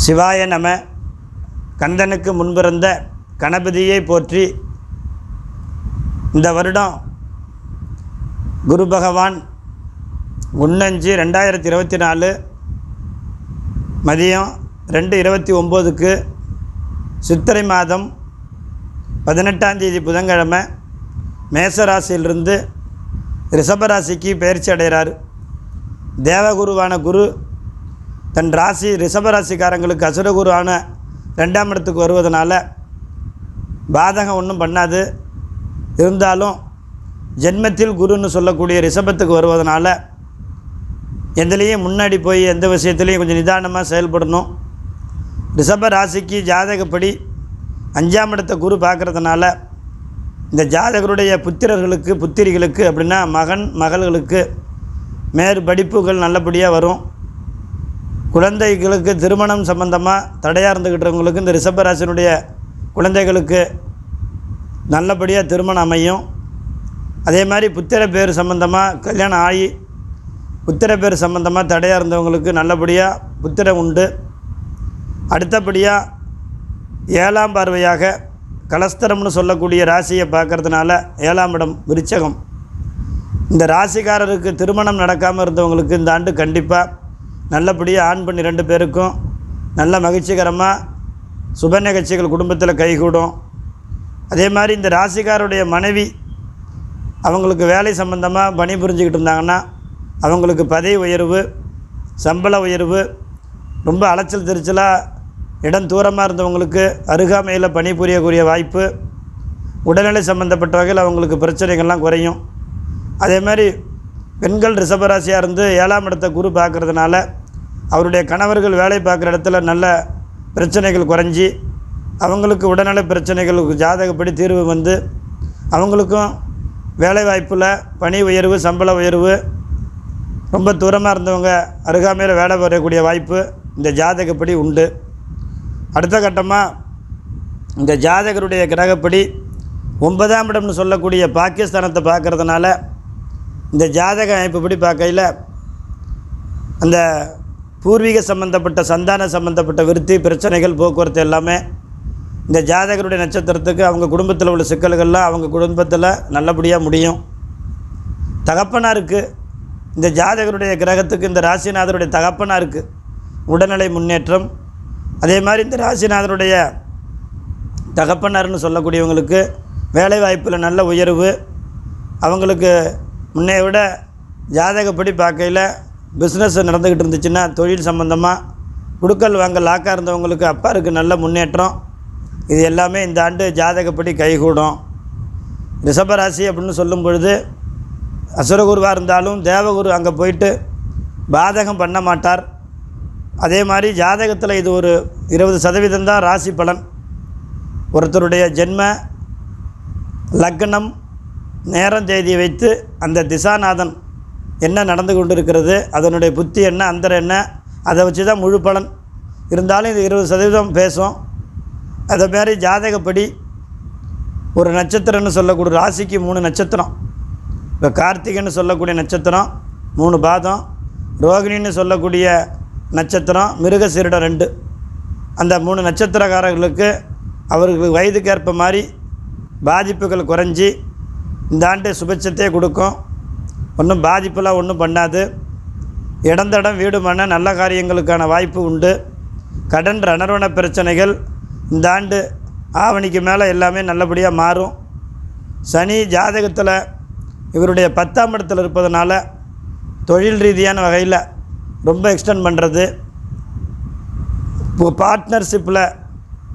சிவாய நம. கந்தனுக்கு முன்பிருந்த கணபதியை போற்றி. இந்த வருடம் குரு பகவான் 1/5/2024 மதியம் 2:29 சித்திரை மாதம் 18ஆம் தேதி புதன்கிழமை மேசராசியிலிருந்து ரிஷபராசிக்கு பயிற்சி அடைகிறார். தேவகுருவான குரு தன் ராசி ரிஷபராசிக்காரங்களுக்கு அசுரகுருவான 2ஆம் இடத்துக்கு வருவதனால பாதகம் ஒன்றும் பண்ணாது. இருந்தாலும் ஜென்மத்தில் குருன்னு சொல்லக்கூடிய ரிஷபத்துக்கு வருவதனால எதுலேயும் முன்னாடி போய் எந்த விஷயத்துலையும் கொஞ்சம் நிதானமாக செயல்படணும். ரிஷப ராசிக்கு ஜாதகப்படி 5ஆம் இடத்தை குரு பார்க்குறதுனால இந்த ஜாதகருடைய புத்திரர்களுக்கு புத்திரிகளுக்கு அப்படின்னா மகன் மகள்களுக்கு மேற்படிப்புகள் நல்லபடியாக வரும். குழந்தைகளுக்கு திருமணம் சம்பந்தமாக தடையாக இருந்துக்கிட்டவங்களுக்கு இந்த ரிஷபராசினுடைய குழந்தைகளுக்கு நல்லபடியாக திருமணம் அமையும். அதே மாதிரி புத்திர பேர் சம்பந்தமாக கல்யாணம் ஆகி புத்திர பேர் சம்பந்தமாக தடையாக இருந்தவங்களுக்கு நல்லபடியாக புத்திரம் உண்டு. அடுத்தபடியாக 7ஆம் பார்வையாக கலஸ்தரம்னு சொல்லக்கூடிய ராசியை பார்க்கறதுனால 7ஆம் இடம் விருச்சகம். இந்த ராசிக்காரருக்கு திருமணம் நடக்காமல் இருந்தவங்களுக்கு இந்த ஆண்டு கண்டிப்பாக நல்லபடியாக ஆண் பெண் 2 பேருக்கும் நல்ல மகிழ்ச்சிகரமாக சுப நிகழ்ச்சிகள் குடும்பத்தில் கைகூடும். அதே மாதிரி இந்த ராசிக்காரருடைய மனைவி அவங்களுக்கு வேலை சம்பந்தமாக பணி புரிஞ்சுக்கிட்டு இருந்தாங்கன்னா அவங்களுக்கு பதவி உயர்வு, சம்பள உயர்வு, ரொம்ப அலைச்சல் திருச்சலாக இடம் தூரமாக இருந்தவங்களுக்கு அருகாமையில் பணிபுரியக்கூடிய வாய்ப்பு, உடல்நிலை சம்பந்தப்பட்ட வகையில் அவங்களுக்கு பிரச்சனைகள்லாம் குறையும். அதே மாதிரி பெண்கள் ரிஷபராசியாக இருந்து 7ஆம் இடத்தை குரு பார்க்குறதுனால அவருடைய கணவர்கள் வேலை பார்க்குற இடத்துல நல்ல பிரச்சனைகள் குறைஞ்சி அவங்களுக்கு உடல்நல பிரச்சனைகளுக்கு ஜாதகப்படி தீர்வு வந்து அவங்களுக்கும் வேலை வாய்ப்பில் பணி உயர்வு, சம்பள உயர்வு, ரொம்ப தூரமாக இருந்தவங்க அருகாமையில் வேலை வரக்கூடிய வாய்ப்பு இந்த ஜாதகப்படி உண்டு. அடுத்த கட்டமாக இந்த ஜாதகருடைய கிரகப்படி 9ஆம் இடம்னு சொல்லக்கூடிய பாகிஸ்தானத்தை பார்க்குறதுனால இந்த ஜாதக அமைப்புப்படி பார்க்கையில் அந்த பூர்வீக சம்பந்தப்பட்ட சந்தான சம்பந்தப்பட்ட விருத்தி பிரச்சனைகள் போக்குவரத்து எல்லாமே இந்த ஜாதகருடைய நட்சத்திரத்துக்கு அவங்க குடும்பத்தில் உள்ள சிக்கல்கள்லாம் அவங்க குடும்பத்தில் நல்லபடியாக முடியும். தகப்பனாருக்கு இந்த ஜாதகருடைய கிரகத்துக்கு இந்த ராசிநாதருடைய தகப்பனாருக்கு உடல்நிலை முன்னேற்றம். அதே மாதிரி இந்த ராசிநாதனுடைய தகப்பனார்னு சொல்லக்கூடியவங்களுக்கு வேலை வாய்ப்பில் நல்ல உயர்வு. அவங்களுக்கு முன்னைய விட ஜாதகப்படி பார்க்கையில் பிஸ்னஸ் நடந்துக்கிட்டு இருந்துச்சுன்னா தொழில் சம்பந்தமாக குடுக்கல் வாங்க லாக்காக இருந்தவங்களுக்கு அப்பாருக்கு நல்ல முன்னேற்றம். இது எல்லாமே இந்த ஆண்டு ஜாதகப்படி கைகூடும். ரிஷபராசி அப்படின்னு சொல்லும் பொழுது அசுரகுருவாக இருந்தாலும் தேவகுரு அங்கே போயிட்டு பாதகம் பண்ண மாட்டார். அதே மாதிரி ஜாதகத்தில் இது ஒரு 20% தான் ராசி பலன். ஒருத்தருடைய ஜென்ம லக்னம் நேரம் தேதியை வைத்து அந்த திசாநாதன் என்ன நடந்து கொண்டு இருக்கிறது, அதனுடைய புத்தி என்ன, அந்தரம் என்ன, அதை வச்சு தான் முழு பலன். இருந்தாலும் இது 20% பேசும். அதே மாதிரி ஜாதகப்படி ஒரு நட்சத்திரம்னு சொல்லக்கூடிய ராசிக்கு 3 நட்சத்திரம். இப்போ கார்த்திகைன்னு சொல்லக்கூடிய நட்சத்திரம் 3 பாதம், ரோகிணின்னு சொல்லக்கூடிய நட்சத்திரம், மிருகசீரிடம் 2. அந்த 3 நட்சத்திரக்காரர்களுக்கு அவர்களுக்கு வயதுக்கேற்ப மாதிரி பாதிப்புகள் குறைஞ்சி இந்த ஆண்டு சுபட்சத்தையே கொடுக்கும். ஒன்றும் பாதிப்பெல்லாம் ஒன்றும் பண்ணாது. இடந்தடம் வீடு மன நல்ல காரியங்களுக்கான வாய்ப்பு உண்டு. கடன் ரணரண பிரச்சனைகள் இந்த ஆண்டு ஆவணிக்கு மேலே எல்லாமே நல்லபடியாக மாறும். சனி ஜாதகத்தில் இவருடைய 10ஆம் இடத்தில் இருப்பதனால தொழில் ரீதியான வகையில் ரொம்ப எக்ஸ்டெண்ட் பண்ணுறது, இப்போ பார்ட்னர்ஷிப்பில்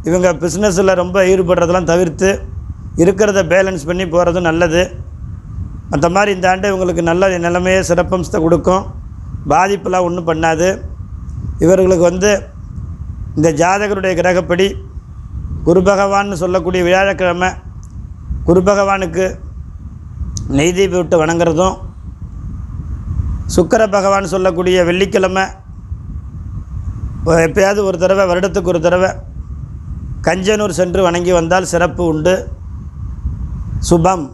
இவங்க பிஸ்னஸில் ரொம்ப ஈடுபடுறதெல்லாம் தவிர்த்து இருக்கிறத பேலன்ஸ் பண்ணி போகிறது நல்லது. அந்த மாதிரி இந்த ஆண்டு இவங்களுக்கு நல்ல நிலைமையை சிறப்பம்சத்தை கொடுக்கும். பாதிப்பெல்லாம் ஒன்றும் பண்ணாது. இவர்களுக்கு இந்த ஜாதகருடைய கிரகப்படி குரு பகவான்னு சொல்லக்கூடிய வியாழக்கிழமை குரு பகவானுக்கு நெய் தீபம் விட்டு வணங்குறதும், சுக்கிர பகவான் சொல்லக்கூடிய வெள்ளிக்கிழமை எப்போயாவது ஒரு தடவை வருடத்துக்கு ஒரு தடவை கஞ்சனூர் சென்று வணங்கி வந்தால் சிறப்பு உண்டு, சுபம்.